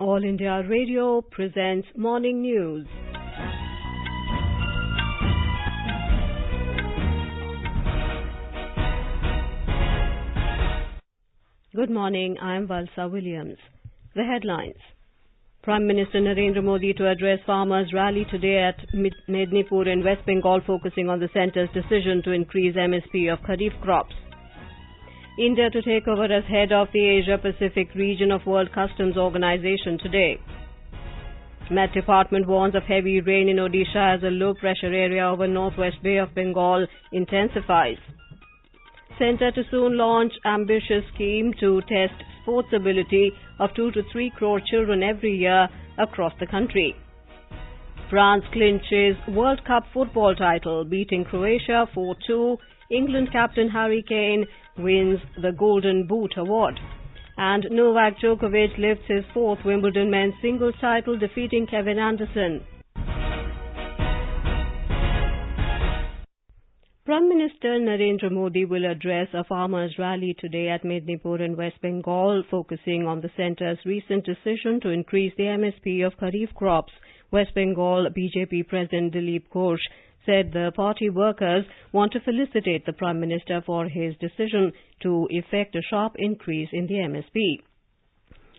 All India Radio presents Morning News. Good morning, I am Valsa Williams. The headlines. Prime Minister Narendra Modi to address farmers' rally today at Mednipur in West Bengal, focusing on the centre's decision to increase MSP of Kharif crops. India to take over as head of the Asia-Pacific region of World Customs Organization today. Met Department warns of heavy rain in Odisha as a low-pressure area over northwest Bay of Bengal intensifies. Centre to soon launch ambitious scheme to test sports ability of 2 to 3 crore children every year across the country. France clinches World Cup football title, beating Croatia 4-2. England captain Harry Kane wins the Golden Boot award. And Novak Djokovic lifts his 4th Wimbledon men's singles title, defeating Kevin Anderson. Prime Minister Narendra Modi will address a farmers' rally today at Mednipur in West Bengal, focusing on the centre's recent decision to increase the MSP of Kharif crops. West Bengal BJP President Dilip Ghosh said the party workers want to felicitate the Prime Minister for his decision to effect a sharp increase in the MSP.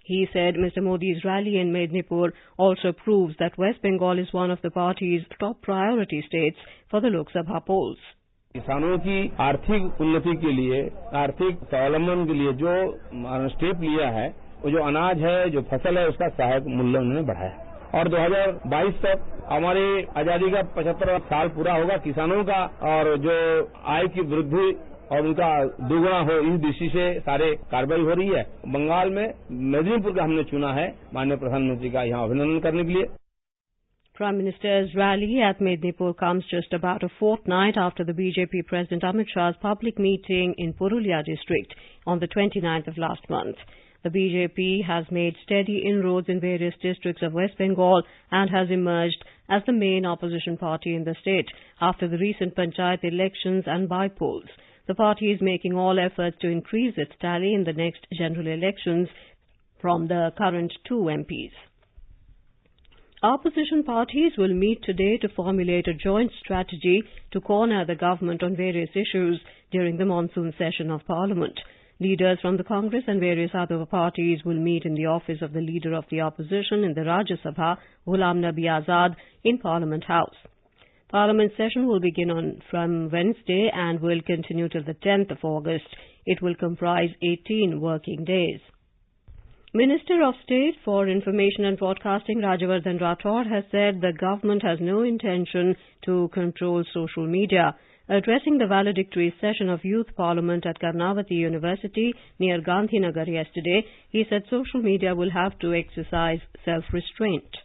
He said Mr. Modi's rally in Mednipur also proves that West Bengal is one of the party's top priority states for the Lok Sabha polls. किसानों की आर्थिक उन्नति के लिए, आर्थिक स्वावलंबन के लिए जो स्टेप लिया है, वो जो अनाज है, जो फसल है, उसका सहायक मूल्य उन्होंने बढ़ाया और 2022 तक हमारी आजादी का 75वां साल पूरा होगा। किसानों का और जो आय की वृद्धि और उनका दुगुना हो, इस दृष्टि से सारे कार्रवाई हो रही है। बंगाल में मेदिनीपुर का हमने चुना है माननीय प्रधानमंत्री का यहाँ अभिनंदन करने के लिए। Prime Minister's rally at Mednipur comes just about a fortnight after the BJP President Amit Shah's public meeting in Purulia district on the 29th of last month. The BJP has made steady inroads in various districts of West Bengal and has emerged as the main opposition party in the state after the recent panchayat elections and by-polls. The party is making all efforts to increase its tally in the next general elections from the current 2 MPs. Opposition parties will meet today to formulate a joint strategy to corner the government on various issues during the monsoon session of Parliament. Leaders from the Congress and various other parties will meet in the office of the Leader of the Opposition in the Rajya Sabha, Ghulam Nabi Azad, in Parliament House. Parliament session will begin from Wednesday and will continue till the 10th of August. It will comprise 18 working days. Minister of State for Information and Broadcasting Rajyavardhan Rathore has said the government has no intention to control social media. Addressing the valedictory session of Youth Parliament at Karnavati University near Gandhinagar yesterday, he said social media will have to exercise self-restraint.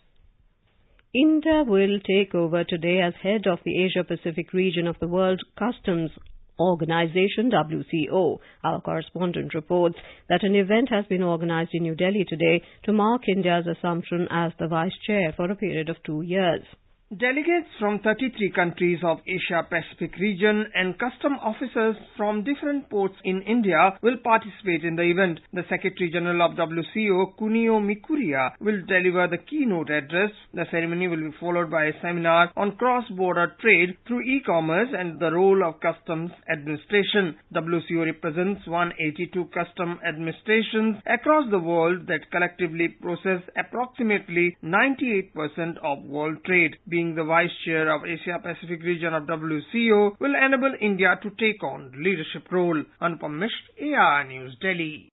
India will take over today as head of the Asia-Pacific region of the World Customs Organization, WCO. Our correspondent reports that an event has been organized in New Delhi today to mark India's assumption as the vice chair for a period of 2 years. Delegates from 33 countries of Asia-Pacific region and custom officers from different ports in India will participate in the event. The Secretary-General of WCO, Kunio Mikuria, will deliver the keynote address. The ceremony will be followed by a seminar on cross-border trade through e-commerce and the role of customs administration. WCO represents 182 custom administrations across the world that collectively process approximately 98% of world trade. Being the vice chair of Asia-Pacific region of WCO will enable India to take on leadership role. Anupam Mishra, AR News, Delhi.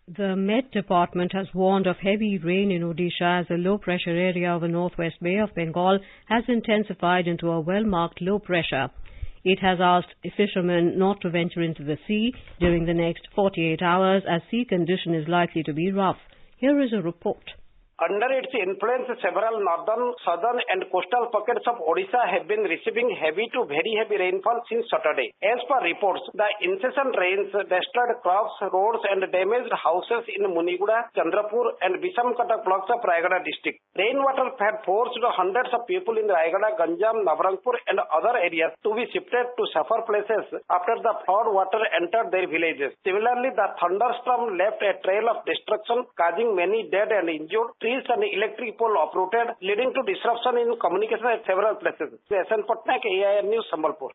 The Met Department has warned of heavy rain in Odisha as a low-pressure area over northwest Bay of Bengal has intensified into a well-marked low pressure. It has asked fishermen not to venture into the sea during the next 48 hours as sea condition is likely to be rough. Here is a report. Under its influence, several northern, southern and coastal pockets of Odisha have been receiving heavy to very heavy rainfall since Saturday. As per reports, the incessant rains destroyed crops, roads and damaged houses in Muniguda, Chandrapur and Bisamkatak blocks of Rayagada district. Rainwater had forced hundreds of people in Rayagada, Ganjam, Navrangpur and other areas to be shifted to safer places after the flood water entered their villages. Similarly, the thunderstorm left a trail of destruction, causing many dead and injured. trees and electric pole uprooted, leading to disruption in communication at several places. SN Patnaik, AIR News, Sambalpur.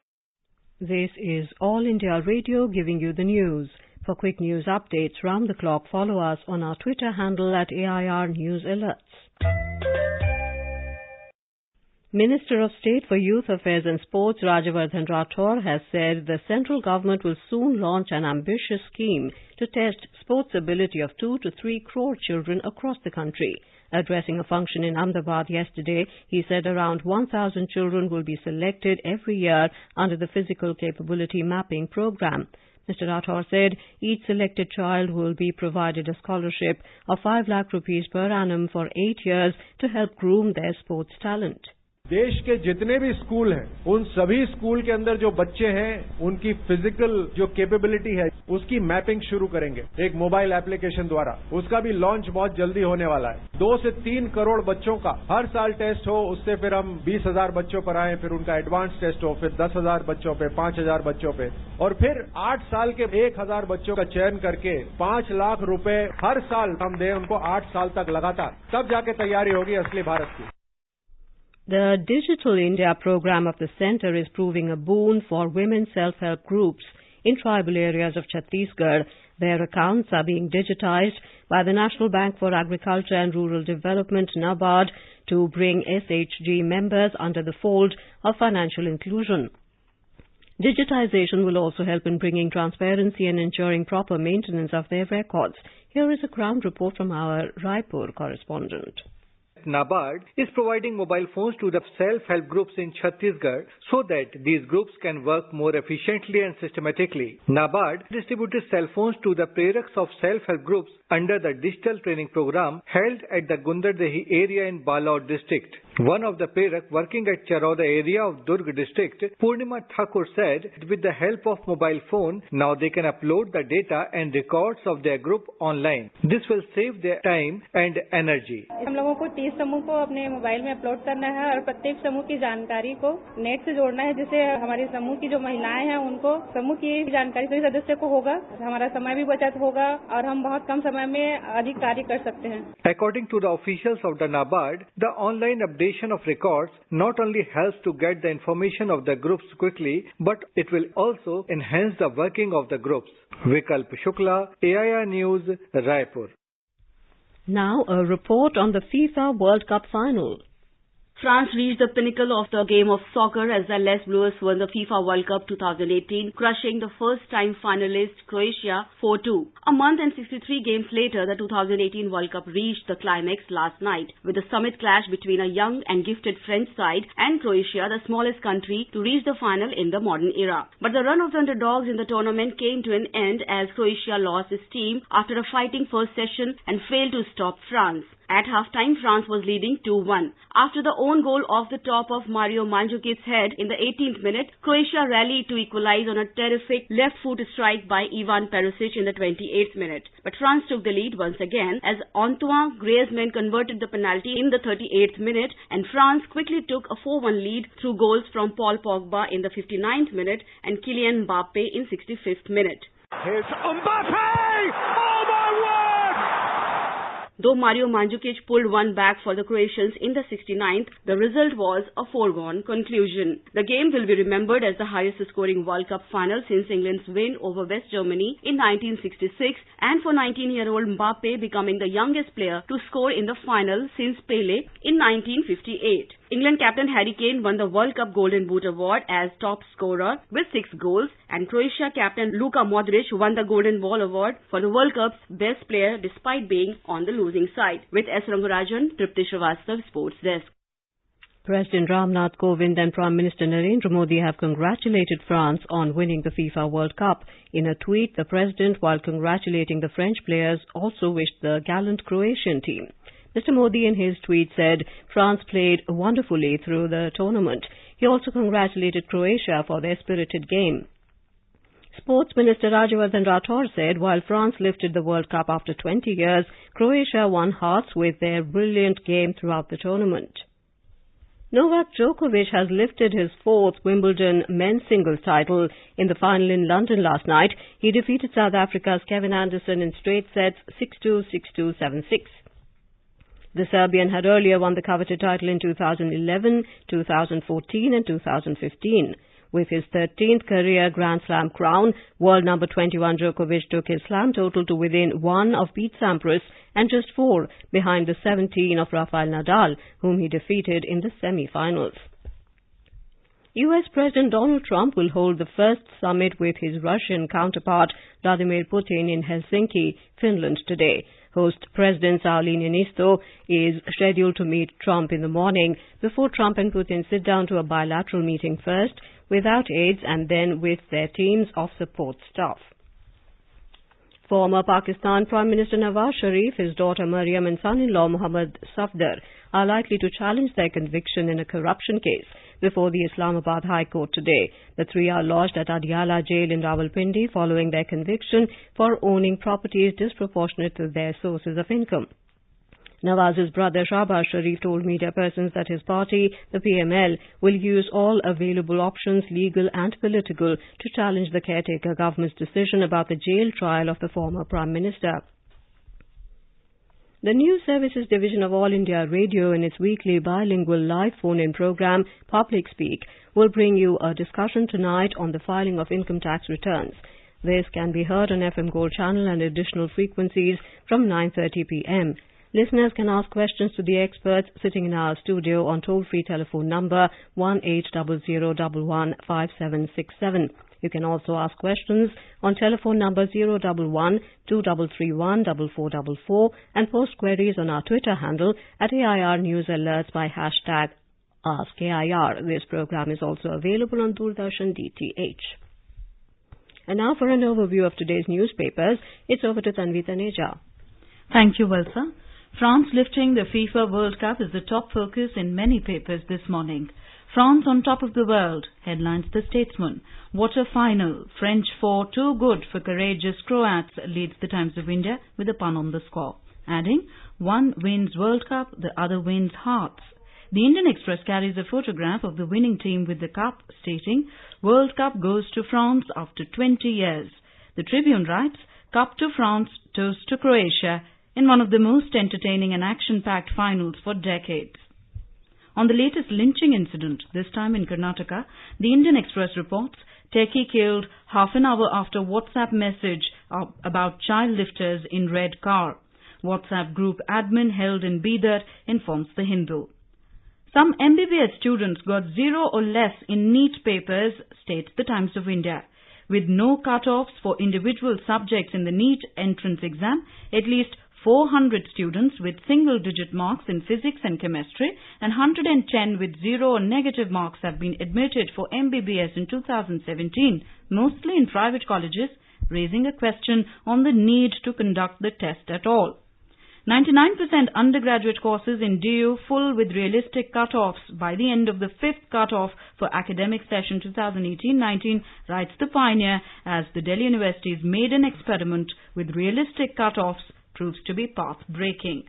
This is All India Radio giving you the news. For quick news updates round the clock, follow us on our Twitter handle at AIR News Alerts. Minister of State for Youth Affairs and Sports Rajyavardhan Rathore has said the central government will soon launch an ambitious scheme to test sports ability of 2 to 3 crore children across the country. Addressing a function in Ahmedabad yesterday, he said around 1,000 children will be selected every year under the Physical Capability Mapping Program. Mr. Rathore said each selected child will be provided a scholarship of 5 lakh rupees per annum for 8 years to help groom their sports talent. देश के जितने भी school हैं, उन सभी school के अंदर जो बच्चे हैं, उनकी फिजिकल जो कैपेबिलिटी है, उसकी मैपिंग शुरू करेंगे एक मोबाइल एप्लीकेशन द्वारा. उसका भी लॉन्च बहुत जल्दी होने वाला है. 2 से 3 करोड़ बच्चों का हर साल टेस्ट हो, उससे फिर हम 20,000 बच्चों पर आए, फिर उनका एडवांस टेस्ट हो, फिर 10,000 बच्चों पे, 5,000 बच्चों पे, और फिर 8 साल के 1,000 बच्चों का चयन करके 5 लाख रुपए हर साल हम दें उनको 8 साल तक लगातार. तब जाके तैयारी होगी असली भारत की. The Digital India program of the centre is proving a boon for women self-help groups in tribal areas of Chhattisgarh. Their accounts are being digitized by the National Bank for Agriculture and Rural Development, NABARD, to bring SHG members under the fold of financial inclusion. Digitization will also help in bringing transparency and ensuring proper maintenance of their records. Here is a ground report from our Raipur correspondent. NABARD is providing mobile phones to the self-help groups in Chhattisgarh so that these groups can work more efficiently and systematically. NABARD distributed cell phones to the preraks of self-help groups under the digital training program held at the Gundardehi area in Balaur district. One of the prerak working at Charoda area of Durg district, Purnima Thakur said, with the help of mobile phone, now they can upload the data and records of their group online. This will save their time and energy. हम लोगों को 30 समूह को अपने mobile में upload करना है और प्रत्येक समूह की जानकारी को नेट से जोड़ना है, जिससे हमारे समूह की जो महिलाएं हैं उनको समूह की जानकारी सभी सदस्य को होगा. हमारा समय भी बचत होगा और हम बहुत कम समय में अधिक कार्य कर सकते हैं. According to the officials of the NABARD, the online updation of records not only helps to get the information of the groups quickly, but it will also enhance the working of the groups. Vikalp Shukla, AIR News, Raipur. Now a report on the FIFA World Cup final. France reached the pinnacle of the game of soccer as the Les Blues won the FIFA World Cup 2018, crushing the first-time finalist Croatia 4-2. A month and 63 games later, the 2018 World Cup reached the climax last night, with a summit clash between a young and gifted French side and Croatia, the smallest country to reach the final in the modern era. But the run of the underdogs in the tournament came to an end as Croatia lost its team after a fighting first session and failed to stop France. At half-time, France was leading 2-1. After the own goal off the top of Mario Mandzukic's head in the 18th minute, Croatia rallied to equalize on a terrific left-foot strike by Ivan Perisic in the 28th minute. But France took the lead once again as Antoine Griezmann converted the penalty in the 38th minute, and France quickly took a 4-1 lead through goals from Paul Pogba in the 59th minute and Kylian Mbappe in 65th minute. Here's Mbappe! Oh my word! Though Mario Mandzukic pulled one back for the Croatians in the 69th, the result was a foregone conclusion. The game will be remembered as the highest-scoring World Cup final since England's win over West Germany in 1966, and for 19-year-old Mbappe becoming the youngest player to score in the final since Pele in 1958. England captain Harry Kane won the World Cup Golden Boot award as top scorer with 6 goals, and Croatia captain Luka Modric won the Golden Ball award for the World Cup's best player despite being on the losing side. With S. Rangarajan, Tripti Srivastav, Sports Desk. President Ramnath Kovind and Prime Minister Narendra Modi have congratulated France on winning the FIFA World Cup. In a tweet, the President, while congratulating the French players, also wished the gallant Croatian team. Mr. Modi in his tweet said France played wonderfully through the tournament. He also congratulated Croatia for their spirited game. Sports Minister Rajyavardhan Rathore said while France lifted the World Cup after 20 years, Croatia won hearts with their brilliant game throughout the tournament. Novak Djokovic has lifted his 4th Wimbledon men's singles title. In the final in London last night, he defeated South Africa's Kevin Anderson in straight sets 6-2, 6-2, 7-6. The Serbian had earlier won the coveted title in 2011, 2014 and 2015. With his 13th career Grand Slam crown, world number 21 Djokovic took his slam total to within 1 of Pete Sampras and just 4 behind the 17 of Rafael Nadal, whom he defeated in the semi-finals. US President Donald Trump will hold the first summit with his Russian counterpart Vladimir Putin in Helsinki, Finland today. Host President Sauli Niinisto is scheduled to meet Trump in the morning before Trump and Putin sit down to a bilateral meeting first without aides and then with their teams of support staff. Former Pakistan Prime Minister Nawaz Sharif, his daughter Maryam and son-in-law Mohammad Safdar are likely to challenge their conviction in a corruption case before the Islamabad High Court today. The three are lodged at Adiala jail in Rawalpindi following their conviction for owning properties disproportionate to their sources of income. Nawaz's brother Shahbaz Sharif told media persons that his party, the PML, will use all available options, legal and political, to challenge the caretaker government's decision about the jail trial of the former Prime Minister. The News Services Division of All India Radio in its weekly bilingual live phone-in program, Public Speak, will bring you a discussion tonight on the filing of income tax returns. This can be heard on FM Gold channel and additional frequencies from 9:30 p.m. Listeners can ask questions to the experts sitting in our studio on toll-free telephone number 1800115767. You can also ask questions on telephone number 011-2331-4444 and post queries on our Twitter handle at AIR News Alerts by hashtag AskAIR. This program is also available on Doordarshan DTH. And now for an overview of today's newspapers, it's over to Tanvi Taneja. Thank you, Valsa. France lifting the FIFA World Cup is the top focus in many papers this morning. France on top of the world, headlines The Statesman. What a final. French 4 too good for courageous Croats, leads the Times of India with a pun on the score. Adding, one wins World Cup, the other wins hearts. The Indian Express carries a photograph of the winning team with the cup, stating, World Cup goes to France after 20 years. The Tribune writes, Cup to France, toast to Croatia, in one of the most entertaining and action-packed finals for decades. On the latest lynching incident, this time in Karnataka, the Indian Express reports, techie killed half an hour after WhatsApp message about child lifters in red car. WhatsApp group admin held in Bidar, informs the Hindu. Some MBBS students got 0 or less in NEET papers, states the Times of India. With no cut-offs for individual subjects in the NEET entrance exam, at least 400 students with single-digit marks in physics and chemistry and 110 with 0 or negative marks have been admitted for MBBS in 2017, mostly in private colleges, raising a question on the need to conduct the test at all. 99% undergraduate courses in DU full with realistic cut-offs by the end of the 5th cut-off for academic session 2018-19, writes the Pioneer, as the Delhi University's maiden experiment with realistic cut-offs proves to be path-breaking.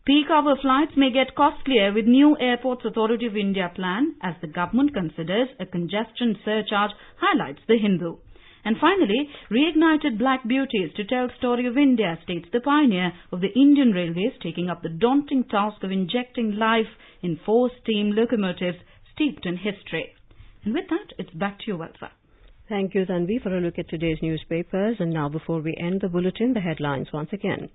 Peak hour flights may get costlier with new Airports Authority of India plan as the government considers a congestion surcharge, highlights the Hindu. And finally, reignited black beauties to tell story of India, states the Pioneer, of the Indian Railways taking up the daunting task of injecting life in 4 steam locomotives steeped in history. And with that, it's back to you, Valsa. Thank you, Tanvi, for a look at today's newspapers. And now, before we end the bulletin, the headlines once again.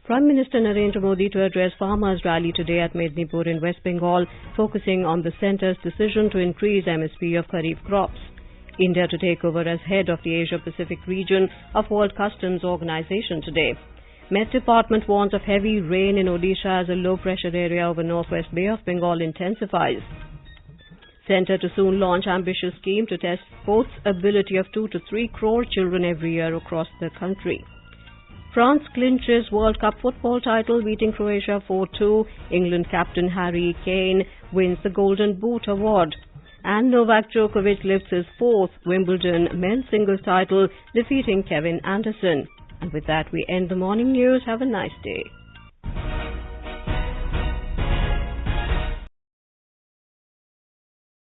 Prime Minister Narendra Modi to address farmers' rally today at Mednipur in West Bengal, focusing on the centre's decision to increase MSP of Kharif crops. India to take over as head of the Asia-Pacific region of World Customs Organization today. Met Department warns of heavy rain in Odisha as a low-pressure area over northwest Bay of Bengal intensifies. Centre to soon launch ambitious scheme to test sports ability of 2 to 3 crore children every year across the country. France clinches World Cup football title, beating Croatia 4-2. England captain Harry Kane wins the Golden Boot award. And Novak Djokovic lifts his 4th Wimbledon men's singles title, defeating Kevin Anderson. And with that, we end the morning news. Have a nice day.